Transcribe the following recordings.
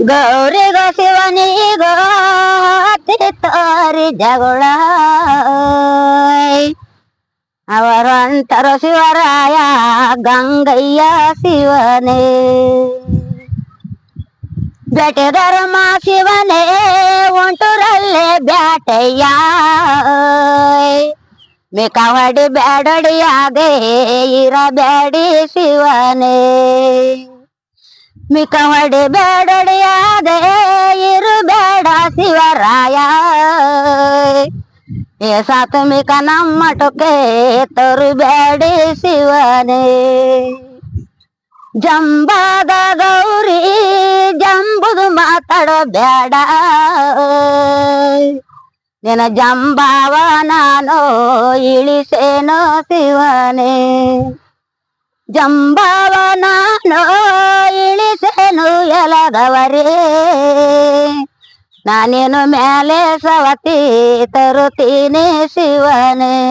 ಗೌರಿಗ ಶಿವನಿಗ ತೋರಿ ಜಗಳ ಅವರಂತರ ಶಿವರಾಯ ಗಂಗಯ್ಯ ಶಿವನೇ ಬೇಟೆ ಧರ್ಮ ಶಿವನೇ ಒಂಟೂರಲ್ಲೇ ಬ್ಯಾಟಯ್ಯ ಮಿಕವಡಿ ಬ್ಯಾಡಡಿಯಾಗೆ ಇರಬೇಡಿ ಶಿವನೇ ಮಿಕವಡಿ ಬ್ಯಾಡಡಿಯಾದೆ ಇರಬೇಡ ಶಿವರಾಯ ಏ ಸಾತ್ಮಿಕ ನಮ್ಮಟಕ್ಕೆ ತರುಬೇಡಿ ಶಿವನೇ ಜಂಬಾದ ಗೌರಿ ಜಂಬುದು ಮಾತಾಡಬೇಡ ನಿನ್ನ ಜಂಬಾವ ನಾನು ಇಳಿಸೇನೋ ಶಿವನೇ ಜಂಬಾವ ನಾನು ಇಳಿಸೇನು ಎಲಗವರೇ ನಾನೇನು ಮೇಲೆ ಸವತಿ ತರುತ್ತೀನಿ ಶಿವನೇ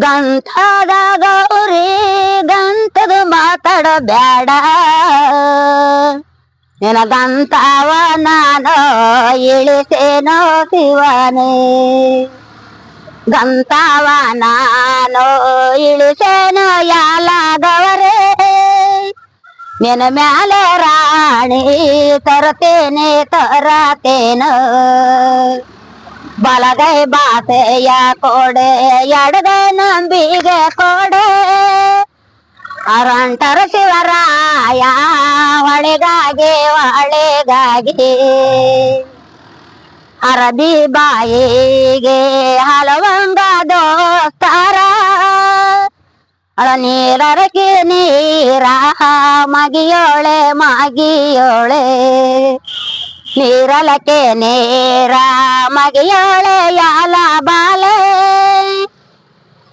ಗಂಧದ ಗೌರಿ ಗಂಧದ ಮಾತಾಡಬೇಡ ನಿನ್ನ ಗಂಧವ ನಾನು ಇಳಿಸೇನೋ ಶಿವನೇ ಗಂಧವ ನಾನು ಇಳಿಸೇನೋ ಯಾಲಾಗವರೇ ನಿನ್ನ ಮ್ಯಾಲೆ ರಾಣಿ ತರುತ್ತೇನೆ ತರತೇನೋ ಬಲಗೈ ಬಾಸೆಯ ಕೊಡೆ ಎಡಗೈ ನಂಬಿಗೆ ಕೊಡೆ ಅರಂಟರ ಶಿವರಾಯ ಒಳೆಗಾಗಿ ಅರಬಿ ಬಾಯಿಗೆ ಹಲವಂಗ ದೋಸ್ತಾರ ಅಳ ನೀರರಕ್ಕೆ ನೀರ ಮಗಿಯೋಳೆ ನೀರಲಕ್ಕೆ ನೇರ ಮಗಿಯೋಳೆ ಯಾಲ ಬಾಲೆ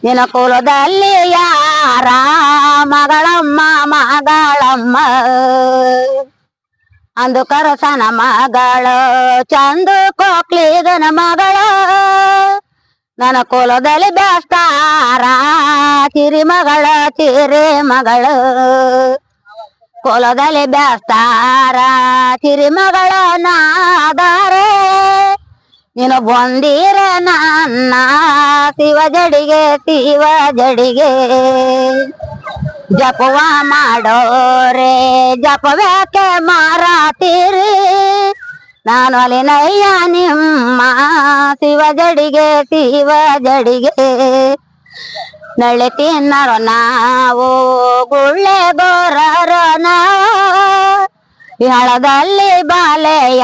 ನಿನ್ನ ಕುಲದಲ್ಲಿ ಯಾರ ಮಗಳಮ್ಮ ಅಂದು ಕರಸನ ಮಗಳು ಚಂದು ಕೋಕ್ಲಿಗನ ಮಗಳು ನನ್ನ ಕುಲದಲ್ಲಿ ಬೇಸ್ತಾರ ಚಿರಿ ಮಗಳು ಕುಲದಲ್ಲಿ ಬೇಸ್ತಾರ ಚಿರಿ ಮಗಳು ನಾದಾರೆ ನೀನು ಬಂದಿರ ನನ್ನ ಶಿವ ಜಡಿಗೆ ಜಪವ ಮಾಡೋರೆ ಜಪವ್ಯಾಕೆ ಮಾರಾತೀರಿ ನಾನು ಅಲಿನಯ್ಯ ನಿಮ್ಮ ಶಿವ ಜಡಿಗೆ ನಳ್ಳಿ ತಿನ್ನರೋ ನಾವು ಗುಳ್ಳೆ ಗೋರರೋ ನಾವು ಹಳದಲ್ಲಿ ಬಾಲೆಯ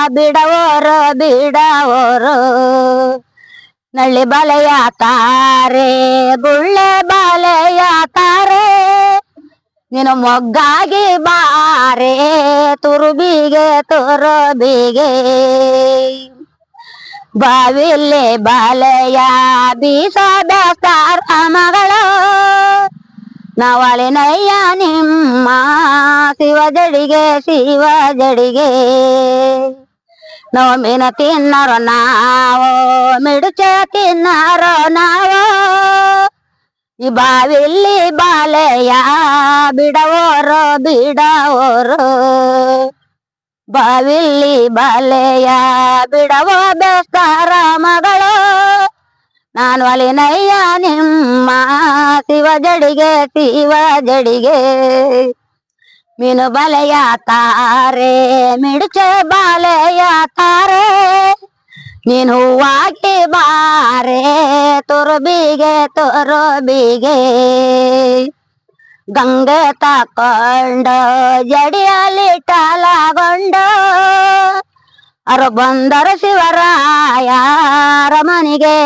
ಬಿಡವೋರು ನಳ್ಳಿ ಬಲೆಯ ತಾರೆ ಗುಳ್ಳೆ ಬಾಲೆಯ ತಾರೆ ನೀನು ಮೊಗ್ಗಾಗಿ ಬಾರೆ ತುರುಬಿಗೆ ಬಾವಿಲೆ ಬಾಲೆಯ ಬೀಸ ಬೇಸ್ತಾರ ಮಗಳು ನಾವಳಿನಯ್ಯ ನಿಮ್ಮ ಶಿವ ಜಡಿಗೆ ನವಮಿನ ತಿನ್ನರೋ ನಾವು ಮಿಡುಚ ತಿನ್ನರೋ ನಾವು ಈ ಬಾವಿಲ್ಲಿ ಬಾಲೆಯ ಬಿಡವೋರು ಬಾವಿಲ್ಲಿ ಬಾಲೆಯ ಬಿಡವೋ ಬೇಸ್ತಾರ ಮಗಳು ನಾನು ಅಲಿನಯ್ಯ ನಿಮ್ಮ ಶಿವ ಜಡಿಗೆ ಮೀನು ಬಲೆಯ ತಾರೆ ಮಿಡುಚ ಬಾಲೆಯ ತಾರೆ ನೀನು ಹೂವಾಗಿ ಬಾರೆ ತುರುಬಿಗೆ ಗಂಗೆ ತಕೊಂಡು ಜಡಿಯಲ್ಲಿ ಟಾಲಗೊಂಡು ಬಂದರ ಶಿವರಾಯ ಅರಮನಿಗೆ